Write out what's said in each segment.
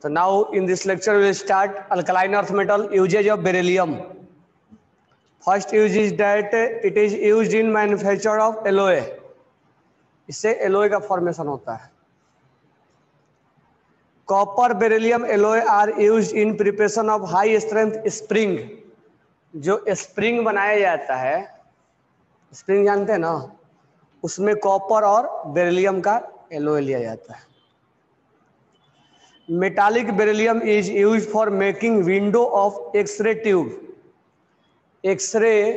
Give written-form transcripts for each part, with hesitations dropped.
So now in this lecture we will start alkaline earth metal usage of beryllium. First use is that it is used in manufacture of alloy. इससे alloy का formation होता है. Copper, beryllium alloy are used in preparation of high strength spring. जो spring बनाया जाता है, spring जानते हैं ना, उसमें कॉपर और बेरिलियम का एलोय लिया जाता है. Metallic beryllium is used for making window of X ray tube. X ray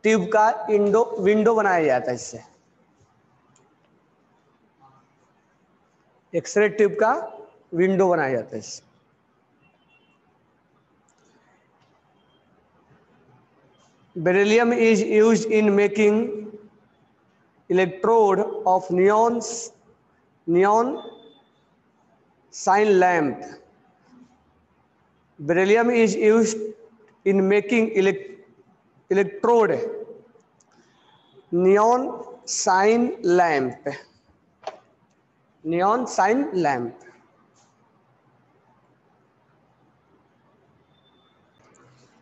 tube का विंडो बनाया जाता है इससे. एक्सरे ट्यूब का विंडो बनाया जाता है इससे. Beryllium is used in making electrode of neon sign lamp. Beryllium is used in making electrode neon sign lamp. Neon sign lamp.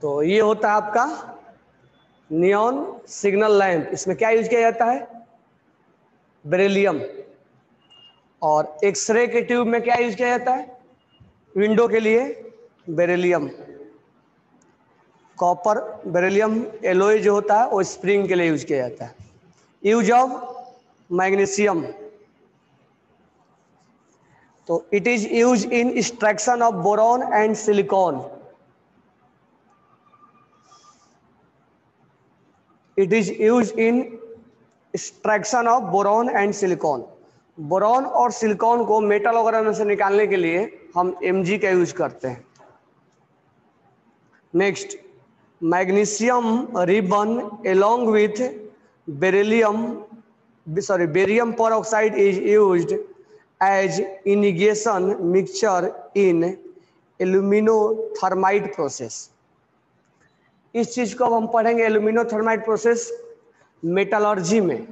तो ये होता है आपका नियॉन सिग्नल लैंप. इसमें क्या यूज किया जाता है? बेरिलियम. और एक्सरे के ट्यूब में क्या यूज किया जाता है? विंडो के लिए बेरिलियम. कॉपर बेरिलियम एलोय जो होता है वो स्प्रिंग के लिए यूज किया जाता है. Use of magnesium. तो it is use in extraction of boron and silicon. It is use in extraction of boron and silicon. Boron और सिलिकॉन को मेटल वगैरह में से निकालने के लिए हम Mg का यूज करते हैं. Next, magnesium ribbon along with barium peroxide is used as ignition mixture in aluminothermite process. इस चीज को अब हम पढ़ेंगे एल्यूमिनोथर्माइड प्रोसेस मेटलर्जी में.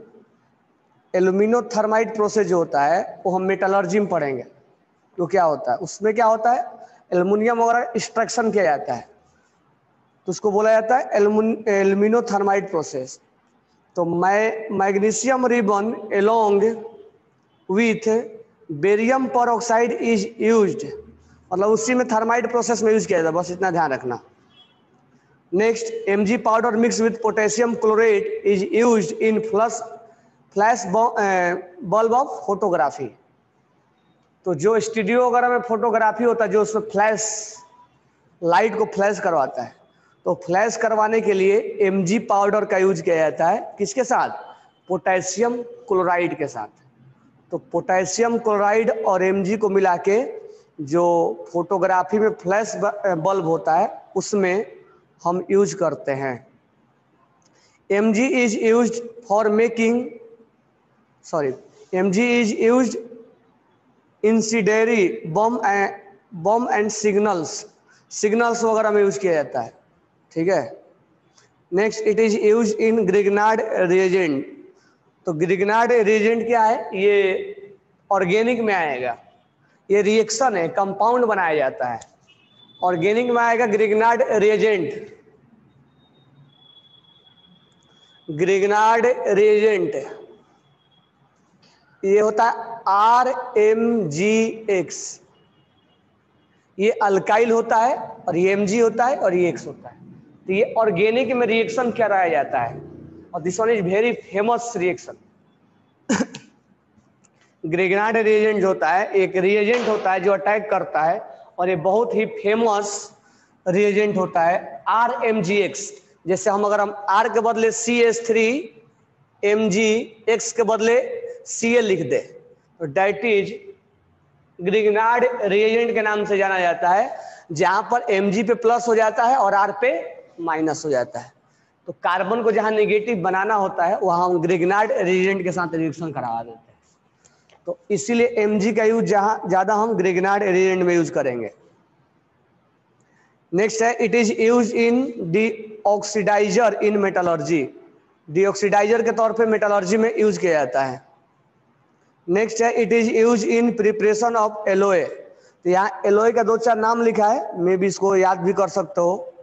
एल्यूमिनोथर्माइड प्रोसेस जो होता है वो हम मेटलर्जी में पढ़ेंगे. तो क्या होता है उसमें? क्या होता है? एल्युमिनियम वगैरह एक्सट्रैक्शन किया जाता है तो उसको बोला जाता है एल्यूमिनोथर्माइड प्रोसेस. तो magnesium ribbon along with barium peroxide is used, मतलब उसी में थर्माइड प्रोसेस में यूज किया जाता है, बस इतना ध्यान रखना. Next, Mg powder mix with potassium chlorate is used in flash bulb of photography. तो जो स्टूडियो वगैरह में फोटोग्राफी होता है, जो उसमें फ्लैश लाइट को फ्लैश करवाता है, तो फ्लैश करवाने के लिए Mg पाउडर का यूज किया जाता है. किसके साथ? पोटेशियम क्लोराइड के साथ. तो पोटेशियम क्लोराइड और Mg को मिला के जो फोटोग्राफी में फ्लैश बल्ब होता है उसमें हम यूज करते हैं. Mg is used for making Mg is used incendiary bomb and signals वगैरह में यूज किया जाता है. ठीक है. Next, it is use in Grignard reagent. तो ग्रिग्नार्ड रिएजेंट क्या है? ये ऑर्गेनिक में आएगा. ये रिएक्शन है, कंपाउंड बनाया जाता है. ऑर्गेनिक में आएगा ग्रिग्नार्ड रिएजेंट. ग्रिग्नार्ड रिएजेंट ये होता है RMgX. ये अल्काइल होता है और ये Mg होता है और ये X होता है. तो ये ऑर्गेनिक में रिएक्शन कराया जाता है और this one is very famous reaction. Grignard reagent जो होता है एक रिएजेंट होता है जो अटैक करता है और ये बहुत ही फेमस रिएजेंट होता है RMgX. जैसे हम R के बदले CH3 Mg, X के बदले Cl लिख दे तो डेट इज ग्रिग्नार्ड रिएजेंट के नाम से जाना जाता है, जहां पर Mg पे प्लस हो जाता है और R पे माइनस हो जाता है. तो कार्बन को जहां नेगेटिव बनाना होता है वहां हम ग्रिग्नार्ड रिएजेंट के साथ रिएक्शन करवा देते हैं. तो इसीलिए Mg का यूज जहां ज्यादा हम ग्रिग्नार्ड रिएजेंट में यूज करेंगे. नेक्स्ट है, it is use in deoxidiser in metallurgy. Deoxidiser के तौर पे मेटलर्जी में यूज किया जाता है. नेक्स्ट है, it is use in preparation of alloy. तो यहाँ एलोय का 2-4 नाम लिखा है, मे भी इसको याद भी कर सकते हो।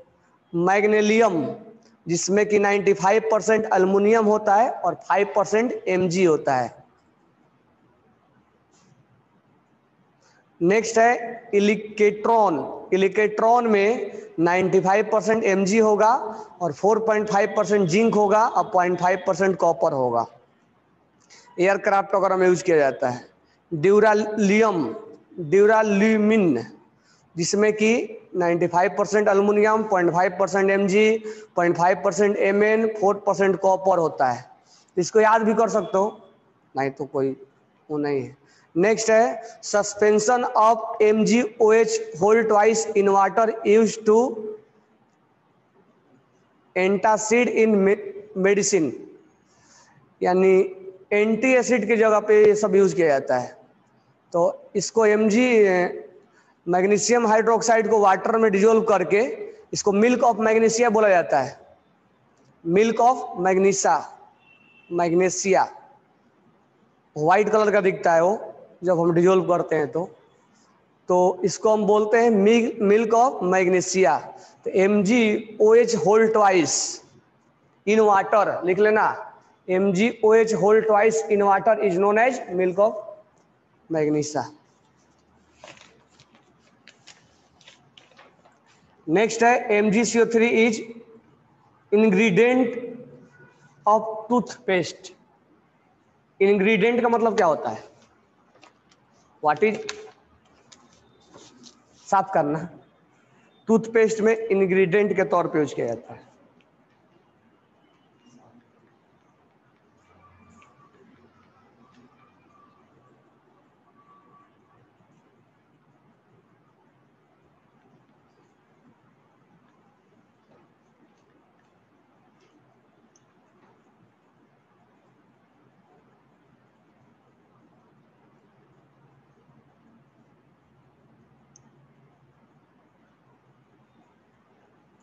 मैग्नीशियम, जिसमें कि 95% अल्युमिनियम होता है और 5% Mg होता है। नेक्स्ट है इलिकेट्रॉन। इलिकेट्रॉन में 95% Mg होगा और 4.5% जिंक होगा और 0.5% कॉपर होगा। एयरक्राफ्ट वगैरह में यूज किया जाता है। ड्यूरालियम, ड्यूराल्यूमिन, जिसमें कि 95% अल्युमिनियम, 0.5% Mg, 0.5% Mn, 4% कॉपर होता है। इसको याद भी कर सकते हो, नहीं तो कोई वो नहीं है। नेक्स्ट है suspension of MgOH hold twice in water use to antacid in medicine, यानी एंटी एसिड की जगह पे ये सब यूज किया जाता है। तो इसको Mg मैग्नीशियम हाइड्रोक्साइड को वाटर में डिजोल्व करके इसको मिल्क ऑफ मैग्नीशिया बोला जाता है। Milk of magnesia, magnesia white colour का दिखता है वो जब हम डिजोल्व करते हैं तो इसको हम बोलते हैं मिल्क ऑफ मैग्नीशिया। तो MgOH whole twice in water लिख लेना, MgOH whole twice in water is known as milk of magnesia. Next है MgCO3 is ingredient of toothpaste. Ingredient का मतलब क्या होता है? व्हाट इज, साफ करना। टूथपेस्ट में इंग्रेडिएंट के तौर पे यूज किया जाता है।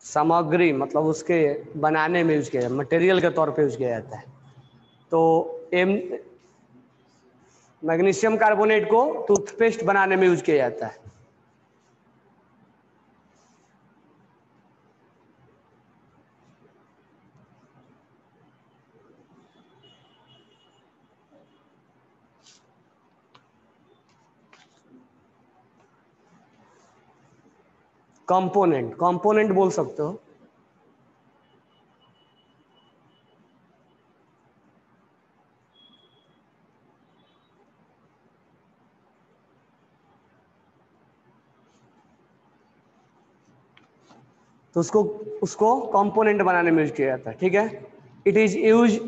सामग्री मतलब उसके बनाने में यूज किया जाता है, मटेरियल के तौर पे यूज किया जाता है। तो मैग्नीशियम कार्बोनेट को टूथपेस्ट बनाने में यूज किया जाता है। कंपोनेंट, कंपोनेंट बोल सकते हो। तो उसको कंपोनेंट बनाने में यूज किया जाता है। ठीक है। It is use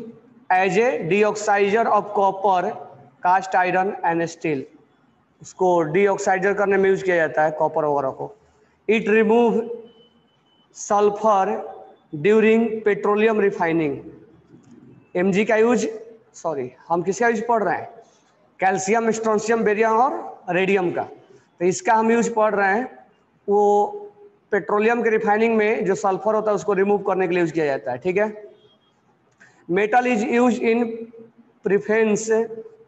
as a deoxidiser of copper, cast iron and steel. उसको डीऑक्साइजर करने में यूज किया जाता है कॉपर वगैरह को। It remove sulphur during petroleum refining. Mg का यूज, सॉरी हम किसका यूज पढ़ रहे हैं? कैल्शियम, स्ट्रोंशियम, बेरियम और रेडियम का। तो इसका हम यूज पढ़ रहे हैं, वो पेट्रोलियम के रिफाइनिंग में जो सल्फर होता है उसको रिमूव करने के लिए यूज किया जाता है। ठीक है। Metal is use in preference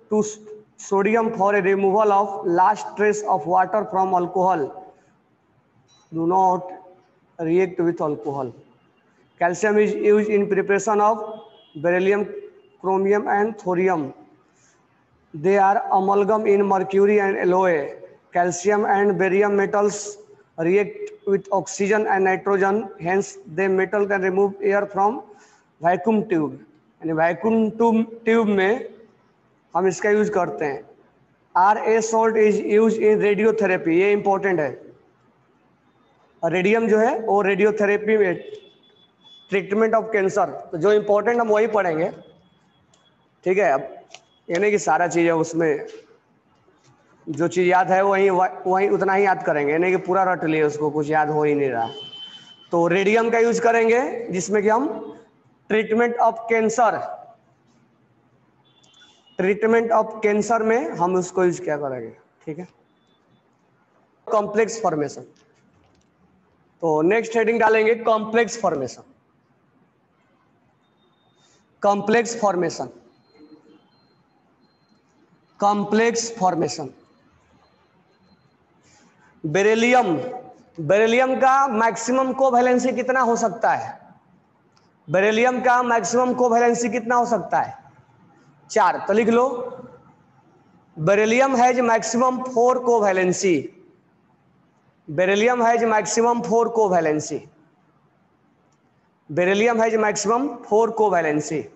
to sodium for a removal of last trace of water from alcohol, do not react with alcohol. Calcium is use in preparation of beryllium, chromium and thorium. They are amalgam in mercury and alloy. Calcium and barium metals react with oxygen and nitrogen, hence the metal can remove air from vacuum tube. यानी vacuum tube में हम इसका use करते हैं। RA salt is used in radiotherapy, ये important है। Radium जो है वो रेडियोथेरेपी में ट्रीटमेंट ऑफ कैंसर, तो जो इंपॉर्टेंट हम वही पढ़ेंगे। ठीक है। अब यानी कि सारा चीज़ है उसमें, जो चीज़ याद है वही उतना ही याद करेंगे, यानी कि पूरा रट लिए उसको, कुछ याद हो ही नहीं रहा। तो रेडियम का यूज करेंगे जिसमें कि हम treatment of cancer, treatment of cancer में हम उसको यूज क्या करेंगे। ठीक है। कॉम्प्लेक्स फॉर्मेशन, तो नेक्स्ट हेडिंग डालेंगे complex formation. Complex formation, complex formation. Beryllium, beryllium का मैक्सिमम कोवैलेंसी कितना हो सकता है? बेरिलियम का मैक्सिमम कोवैलेंसी कितना हो सकता है? 4। तो लिख लो, beryllium has maximum 4 covalency. Beryllium has maximum 4 covalency. Beryllium has maximum 4 covalency.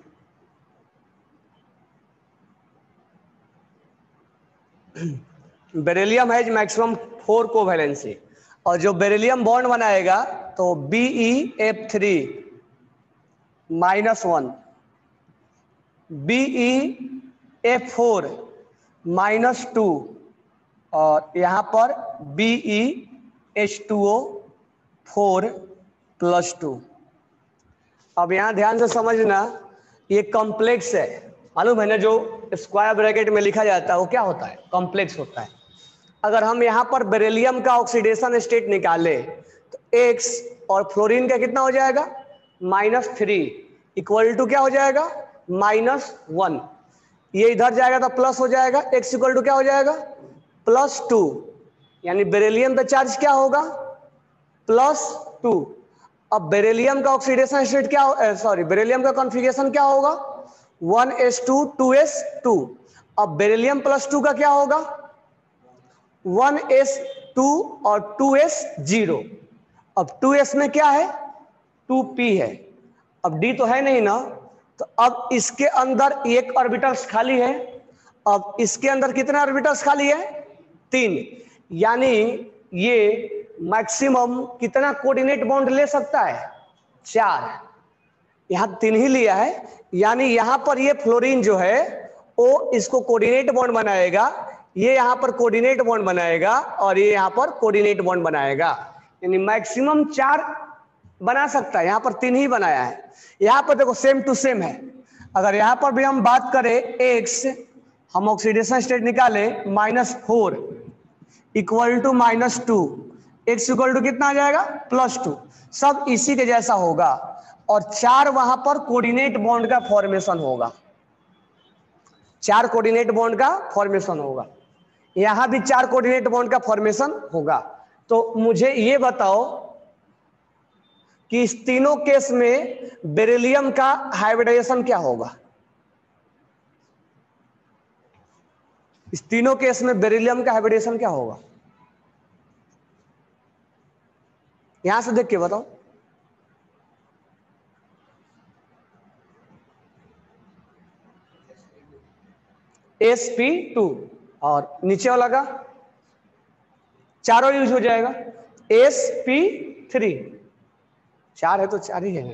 Beryllium has maximum 4 covalency. और जो बेरिलियम बॉन्ड बनाएगा तो BeF3 -1, BeF4 -2 और यहां पर BeH2O4 +2। अब यहां ध्यान से समझना, ये कॉम्प्लेक्स है, मालूम है ना? जो स्क्वायर ब्रैकेट में लिखा जाता है वो क्या होता है? कॉम्प्लेक्स होता है। अगर हम यहां पर बेरिलियम का ऑक्सीडेशन स्टेट निकाले तो X और फ्लोरीन का कितना हो जाएगा? -3 इक्वल टू क्या हो जाएगा? -1। ये इधर जाएगा तो प्लस हो जाएगा, X इक्वल टू क्या हो जाएगा? +2। यानी बेरिलियम पे चार्ज क्या होगा? +2। अब बेरिलियम का ऑक्सीडेशन स्टेट क्या, सॉरी, बेरिलियम का कॉन्फ़िगरेशन क्या होगा? 1s2 2s2। अब बेरिलियम +2 का क्या होगा? 1s2 और 2s0। अब 2s में क्या है? 2p है। अब d तो है नहीं ना, तो अब इसके अंदर एक ऑर्बिटल्स खाली है। अब इसके अंदर कितने ऑर्बिटल्स खाली है? 3। यानी ये मैक्सिमम कितना कोऑर्डिनेट बॉन्ड ले सकता है? 4। यहां 3 ही लिया है, यानी यहां पर ये फ्लोरीन जो है वो इसको कोऑर्डिनेट बॉन्ड बनाएगा, ये यहां पर कोऑर्डिनेट बॉन्ड बनाएगा और ये यहां पर कोऑर्डिनेट बॉन्ड बनाएगा। यानी मैक्सिमम 4 बना सकता है, यहां पर 3 ही बनाया है। यहां पर देखो सेम टू सेम है। अगर यहां पर भी हम बात करें X, हम ऑक्सीडेशन स्टेट निकाले -4 equal to -2, X equal to कितना आ जाएगा? +2। सब इसी के जैसा होगा और 4 वहां पर कोऑर्डिनेट बॉन्ड का फॉर्मेशन होगा। 4 कोऑर्डिनेट बॉन्ड का फॉर्मेशन होगा, यहां भी 4 कोऑर्डिनेट बॉन्ड का फॉर्मेशन होगा। तो मुझे ये बताओ कि इस तीनों केस में बेरिलियम का हाइब्रिडाइजेशन क्या होगा? इस तीनों केस में बेरिलियम का हाइब्रिडाइजेशन क्या होगा? यहां से देख के बताओ। sp2 और नीचे वाला का चारों यूज हो जाएगा। sp3 4 है तो 4 ही है,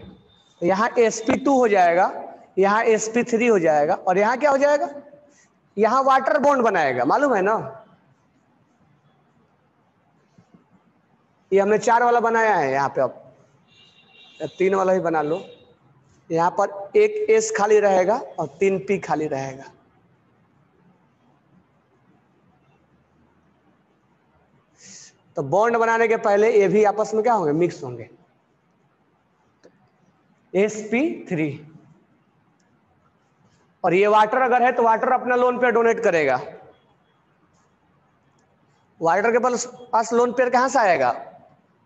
तो यहाँ sp2 हो जाएगा, यहाँ sp3 हो जाएगा और यहाँ क्या हो जाएगा? यहाँ वाटर बॉन्ड बनाएगा, मालूम है ना? ये हमने 4 वाला बनाया है यहाँ पे, अब 3 वाला ही बना लो। यहाँ पर एक s खाली रहेगा और 3 p खाली रहेगा। तो बॉन्ड बनाने के पहले ये भी आपस में क्या होंगे? मिक्स होंगे। sp3 और ये वाटर अगर है तो वाटर अपना लोन पेयर डोनेट करेगा। वाटर के पास लोन पेयर कहां से आएगा?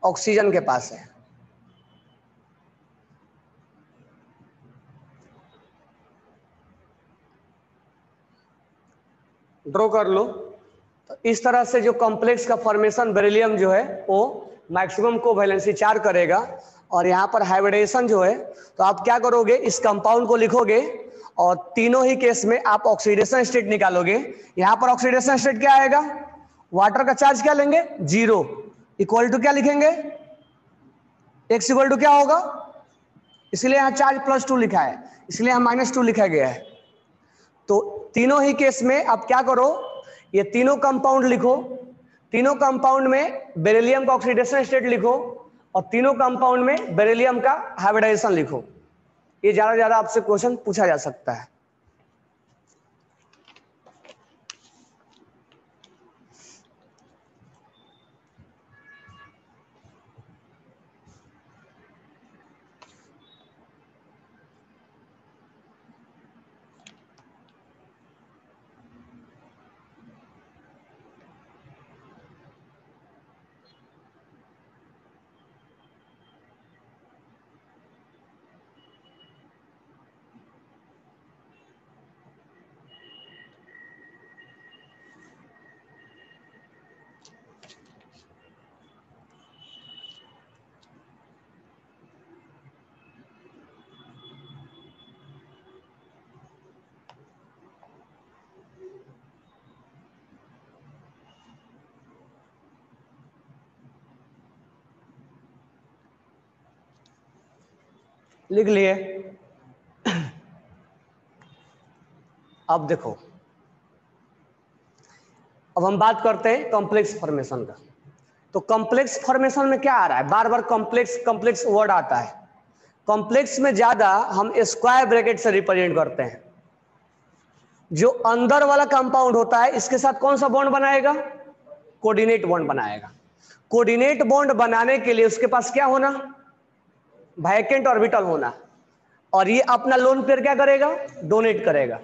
ऑक्सीजन के पास है। ड्रॉ कर लो। तो इस तरह से जो कॉम्प्लेक्स का फॉर्मेशन बेरिलियम जो है वो मैक्सिमम कोवैलेंसी 4 करेगा और यहाँ पर हाइब्रिडाइजेशन जो है, तो आप क्या करोगे? इस कंपाउंड को लिखोगे और तीनों ही केस में आप ऑक्सीडेशन स्टेट निकालोगे। यहाँ पर ऑक्सीडेशन स्टेट क्या आएगा? वाटर का चार्ज क्या लेंगे? 0 इक्वल टू क्या लिखेंगे? X इक्वल टू क्या होगा? इसलिए यहाँ चार्ज +2 लिखा है, इसलिए यहाँ -2 लिखा गया है। तो तीनों ही केस में आप क्या करो? ये तीनों कंपाउंड लिखो, तीनों कंपाउंड में बेरिलियम का ऑक्सीडेशन स्टेट लिखो और तीनों कंपाउंड में बेरिलियम का हाइब्रिडाइजेशन लिखो। ये ज्यादा से ज्यादा आपसे क्वेश्चन पूछा जा सकता है। लिख लिए। अब देखो, अब हम बात करते हैं कॉम्प्लेक्स फॉर्मेशन का। तो कॉम्प्लेक्स फॉर्मेशन में क्या आ रहा है, बार बार कॉम्प्लेक्स कॉम्प्लेक्स वर्ड आता है। कॉम्प्लेक्स में ज्यादा हम स्क्वायर ब्रैकेट से रिप्रेजेंट करते हैं। जो अंदर वाला कंपाउंड होता है इसके साथ कौन सा बॉन्ड बनाएगा, कोऑर्डिनेट बॉन्ड बनाएगा। कोऑर्डिनेट बॉन्ड बनाने के लिए उसके पास क्या होना, वैकेंट ऑर्बिटल होना, और ये अपना लोन पेयर क्या करेगा, डोनेट करेगा।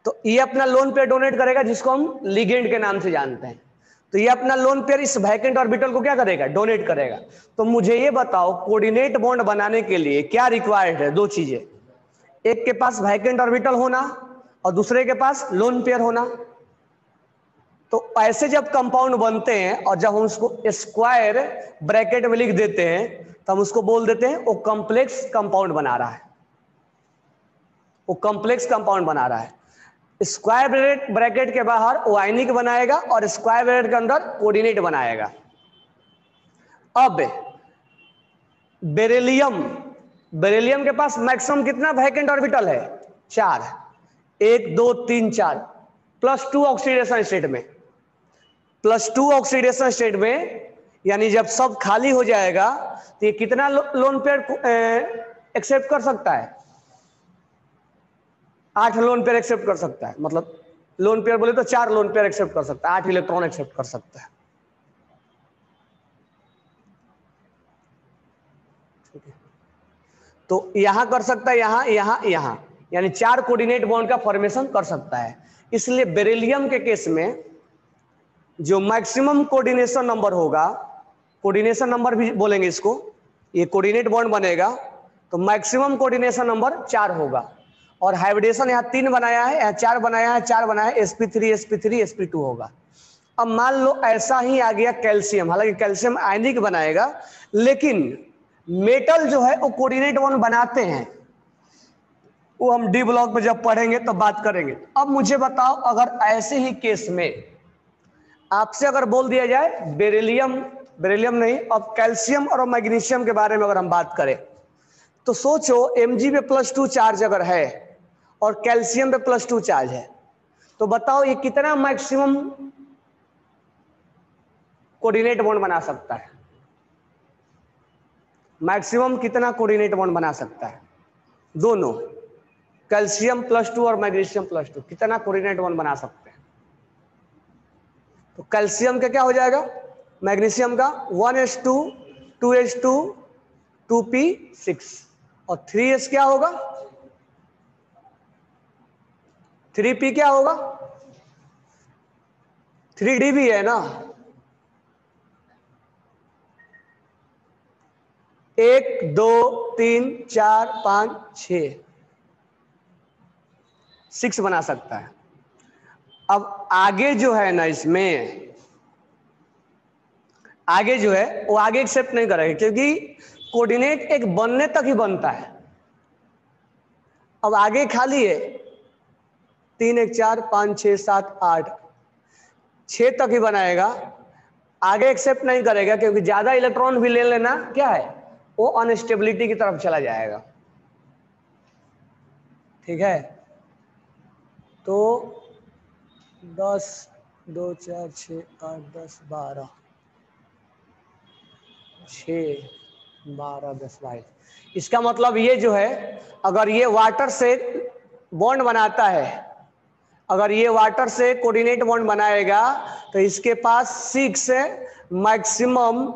तो ये अपना लोन पेयर डोनेट करेगा जिसको हम लिगेंड के नाम से जानते हैं। तो ये अपना लोन पेयर इस वैकेंट ऑर्बिटल को क्या करेगा, डोनेट करेगा। तो मुझे ये बताओ कोऑर्डिनेट बॉन्ड बनाने के लिए क्या रिक्वायर्ड है, दो चीजें, एक के पास वैकेंट ऑर्बिटल होना और दूसरे के पास लोन पेयर होना। तो ऐसे जब कंपाउंड बनते हैं और जब हम उसको स्क्वायर ब्रैकेट में लिख देते हैं तो हम उसको बोल देते हैं वो कॉम्प्लेक्स कंपाउंड बना रहा है, वो कॉम्प्लेक्स कंपाउंड बना रहा है। स्क्वायर ब्रैकेट के बाहर वो आयनिक बनाएगा और स्क्वायर ब्रैकेट के अंदर कोऑर्डिनेट बनाएगा। अब बेरिलियम, बेरिलियम के पास मैक्सिमम कितना वैकेंट ऑर्बिटल है, 4, 1 2 3 4, +2 ऑक्सीडेशन स्टेट में, +2 ऑक्सीडेशन स्टेट में, यानी जब सब खाली हो जाएगा तो ये कितना लोन पेयर एक्सेप्ट कर सकता है, 8 लोन पेयर एक्सेप्ट कर सकता है। मतलब लोन पेयर बोले तो 4 लोन पेयर एक्सेप्ट कर सकता है, 8 इलेक्ट्रॉन एक्सेप्ट कर सकता है। ठीक है, तो यहां कर सकता है, यहां यहां यहां, यानी 4 कोऑर्डिनेट बॉन्ड का फॉर्मेशन कर सकता है। इसलिए बेरिलियम के केस में जो मैक्सिमम कोऑर्डिनेशन नंबर होगा, कोऑर्डिनेशन नंबर भी बोलेंगे इसको, ये कोऑर्डिनेट बॉन्ड बनेगा तो मैक्सिमम कोऑर्डिनेशन नंबर 4 होगा। और हाइब्रिडेशन यहाँ 3 बनाया है, यहाँ 4 बनाया है, 4 बनाया है, sp3 sp3 sp2 होगा। अब मान लो ऐसा ही आ गया कैल्शियम, हालांकि कैल्शियम आयनिक बनाएगा लेकिन मेटल जो है वो कोऑर्डिनेट बॉन्ड बनाते हैं, वो हम डी ब्लॉक में जब पढ़ेंगे तो बात करेंगे। अब मुझे बताओ अगर ऐसे ही केस में आपसे अगर बोल दिया जाए बेरिलियम, बेरिलियम नहीं, अब कैल्शियम और मैग्नीशियम के बारे में अगर हम बात करें तो सोचो Mg पे +2 चार्ज अगर है और कैल्शियम पे +2 चार्ज है, तो बताओ ये कितना मैक्सिमम कोऑर्डिनेट बॉन्ड बना सकता है, मैक्सिमम कितना कोऑर्डिनेट बॉन्ड बना सकता है, दोनों कैल्शियम +2 और मैग्नीशियम +2 कितना कोऑर्डिनेट बॉन्ड बना सकते हैं। तो कैल्शियम का क्या हो जाएगा, मैग्नीशियम का 1s2 2s2 2p6 और 3s क्या होगा, 3p क्या होगा, 3d भी है ना, 1 2 3 4 5 6 6 बना सकता है। अब आगे जो है ना, इसमें आगे जो है वो आगे एक्सेप्ट नहीं करेगा क्योंकि कोऑर्डिनेट एक बनने तक ही बनता है। अब आगे खाली है, 3 1 4 5 6 7 8 6 तक ही बनाएगा, आगे एक्सेप्ट नहीं करेगा क्योंकि ज्यादा इलेक्ट्रॉन भी ले लेना क्या है, वो अनस्टेबिलिटी की तरफ चला जाएगा। ठीक है, तो 10 2 4 6 8 10 12 6 12 10 22, इसका मतलब ये जो है अगर ये वाटर से बॉन्ड बनाता है, अगर ये वाटर से कोऑर्डिनेट बॉन्ड बनाएगा तो इसके पास 6 मैक्सिमम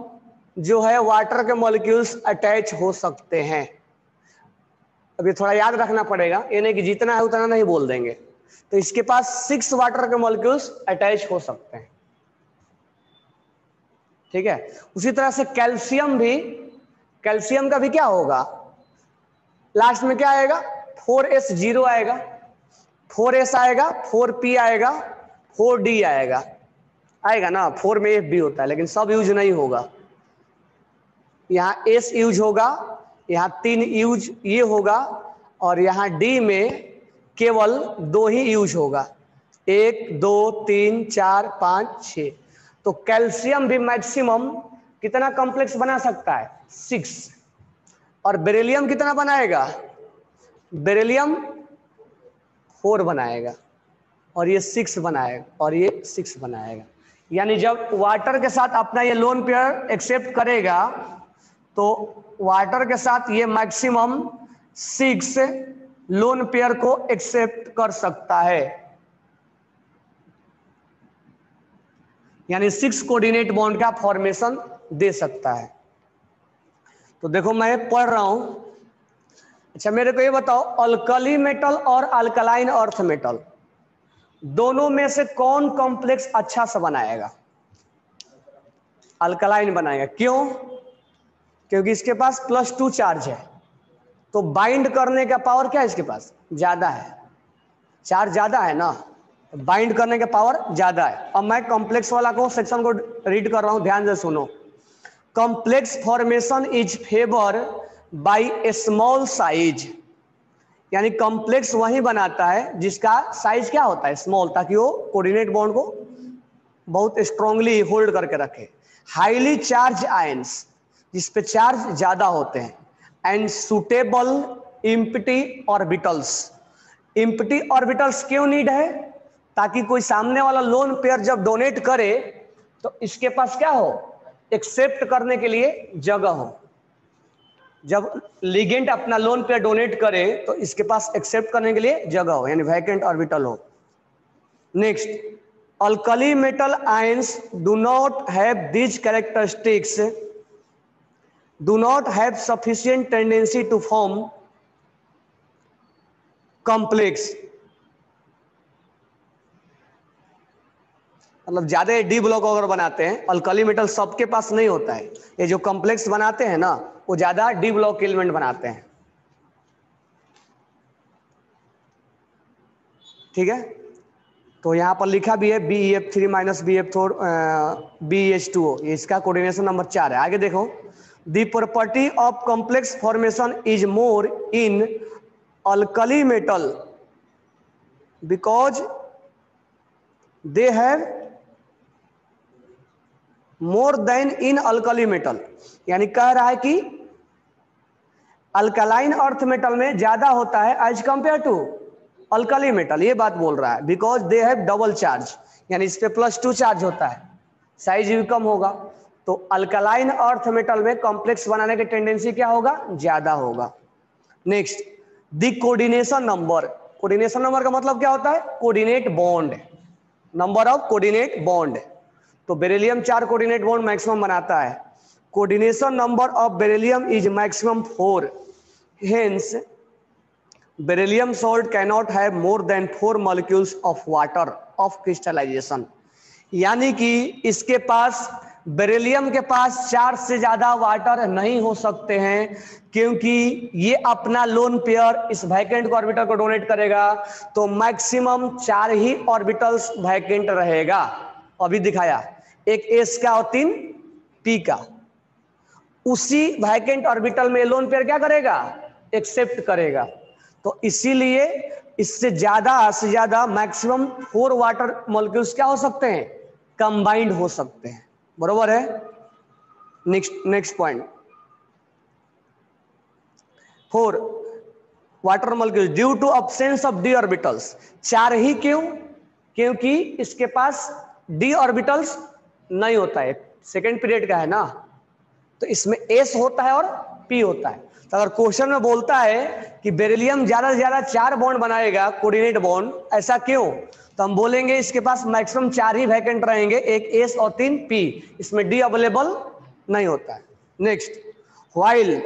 जो है वाटर के मॉलिक्यूल्स अटैच हो सकते हैं। अब ये थोड़ा याद रखना पड़ेगा, ये नहीं कि जितना है उतना नहीं बोल देंगे। तो इसके पास 6 वाटर के मॉलिक्यूल्स अटैच हो सकते हैं। ठीक है, उसी तरह से कैल्शियम भी, कैल्शियम का भी क्या होगा, लास्ट में क्या आएगा, 4s0 आएगा, 4s आएगा, 4p आएगा, 4d आएगा, आएगा ना, 4 में f भी होता है लेकिन सब यूज नहीं होगा। यहाँ s यूज होगा, यहाँ 3 यूज ये होगा और यहाँ d में केवल 2 ही यूज होगा, 1 2 3 4 5 6। तो कैल्शियम भी मैक्सिमम कितना कॉम्प्लेक्स बना सकता है, 6। और बेरिलियम कितना बनाएगा, बेरिलियम 4 बनाएगा, और ये 6 बनाएगा, और ये 6 बनाएगा। यानी जब वाटर के साथ अपना ये लोन पेयर एक्सेप्ट करेगा तो वाटर के साथ ये मैक्सिमम 6 लोन पेयर को एक्सेप्ट कर सकता है, यानी 6 कोऑर्डिनेट बॉन्ड का फॉर्मेशन दे सकता है। तो देखो मैं पढ़ रहा हूं। अच्छा मेरे को ये बताओ, अल्कली मेटल और अल्कलाइन अर्थ मेटल दोनों में से कौन कॉम्प्लेक्स अच्छा सा बनाएगा? अल्कलाइन बनाएगा। क्यों? क्योंकि इसके पास +2 चार्ज है, तो बाइंड करने का पावर क्या है इसके पास, ज्यादा है, चार्ज ज्यादा है ना, बाइंड करने का पावर ज्यादा है। अब मैं कॉम्प्लेक्स वाला को सेक्शन को रीड कर रहा हूं, ध्यान से सुनो। Complex formation is favour bye A small size, यानी कॉम्प्लेक्स वही बनाता है जिसका साइज क्या होता है, स्मॉल, ताकि वो कोऑर्डिनेट बॉन्ड को बहुत स्ट्रांगली होल्ड करके रखे। हाईली चार्ज आयंस, जिसपे चार्ज ज्यादा होते हैं, and suitable empty orbitals. Empty orbitals क्यों नीड है? ताकि कोई सामने वाला लोन पेयर जब डोनेट करे तो इसके पास क्या हो, एक्सेप्ट करने के लिए जगह हो। जब लिगेंड अपना लोन पेयर डोनेट करे तो इसके पास एक्सेप्ट करने के लिए जगह हो, यानी वैकेंट ऑर्बिटल हो। Next, alkali metal ions do not have these characteristics, do not have sufficient tendency to form complex. मतलब ज्यादा डी ब्लॉक अगर बनाते हैं, अल्कली मेटल सबके पास नहीं होता है, ये जो कॉम्प्लेक्स बनाते हैं ना वो ज्यादा डी ब्लॉक एलिमेंट बनाते हैं। ठीक है, तो यहां पर लिखा भी है BeF3 - BeF4 BeH2O, इसका कोऑर्डिनेशन नंबर 4 है। आगे देखो, the property of complex formation is more in alkali metal because they have more then in alkali metal. यानी कह रहा है कि अल्कलाइन अर्थ मेटल में ज्यादा होता है as compare to alkali metal, ये बात बोल रहा है। Because they have double charge, यानी इस पे +2 चार्ज होता है, साइज भी कम होगा, तो अल्कलाइन अर्थ मेटल में कॉम्प्लेक्स बनाने की टेंडेंसी क्या होगा, ज्यादा होगा। Next, the coordination number. Coordination number का मतलब क्या होता है, coordinate bond, number of coordinate bond. तो बेरिलियम 4 कोऑर्डिनेट बॉन्ड मैक्सिमम बनाता है। Coordination number of beryllium is maximum 4, hence beryllium salt cannot have more than 4 molecules of water of crystallisation. यानी कि इसके पास, बेरिलियम के पास 4 से ज्यादा वाटर नहीं हो सकते हैं, क्योंकि ये अपना लोन पेयर इस वैकेंट को ऑर्बिटल को डोनेट करेगा तो मैक्सिमम 4 ही ऑर्बिटल्स वैकेंट रहेगा। अभी दिखाया, एक एस का और 3 पी का। उसी वैकेंट ऑर्बिटल में लोन पेयर क्या करेगा, एक्सेप्ट करेगा। तो इसीलिए इससे ज्यादा से ज्यादा मैक्सिमम 4 वाटर मॉलिक्यूल्स क्या हो सकते हैं, कंबाइंड हो सकते हैं। बरोबर है। Next point 4, water molecule due to absence of d orbitals. 4 ही क्यों? क्योंकि इसके पास डी ऑर्बिटल्स नहीं होता है, सेकेंड पीरियड का है ना, तो इसमें एस होता है और पी होता है। तो अगर क्वेश्चन में बोलता है कि बेरिलियम ज्यादा से ज्यादा 4 बॉन्ड बनाएगा, कोऑर्डिनेट बॉन्ड, ऐसा क्यों, तो हम बोलेंगे इसके पास मैक्सिमम 4 ही वैकेंट रहेंगे, एक एस और 3 पी, इसमें डी अवेलेबल नहीं होता है। Next, while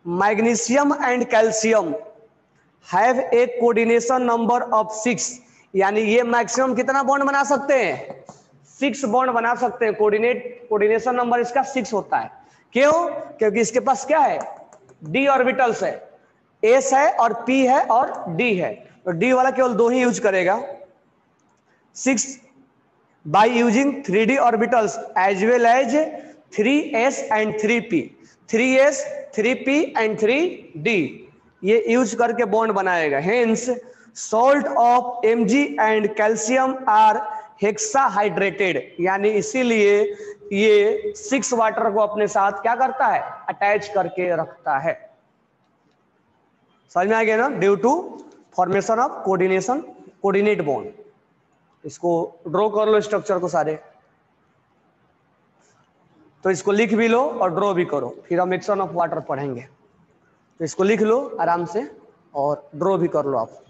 magnesium and calcium have a coordination number of 6, यानी ये मैक्सिमम कितना बॉन्ड बना सकते हैं, 6 बॉन्ड बना सकते हैं। कोऑर्डिनेशन नंबर इसका 6 होता है। क्यों? क्योंकि इसके पास क्या है, डी ऑर्बिटल्स है, एस है और पी है और डी है, तो डी वाला केवल 2 ही यूज करेगा। 6 by using 3d orbitals as well as 3s and 3p, 3s 3p and 3d, ये यूज करके बॉन्ड बनाएगा। Hence salt of Mg and calcium are hexahydrated, यानी इसीलिए ये 6 वाटर को अपने साथ क्या करता है, अटैच करके रखता है। समझ में आ गया ना? Due to formation of coordinate bond. इसको ड्रॉ कर लो स्ट्रक्चर को सारे, तो इसको लिख भी लो और ड्रॉ भी करो, फिर हम एक्शन ऑफ वाटर पढ़ेंगे। तो इसको लिख लो आराम से और ड्रॉ भी कर लो आप।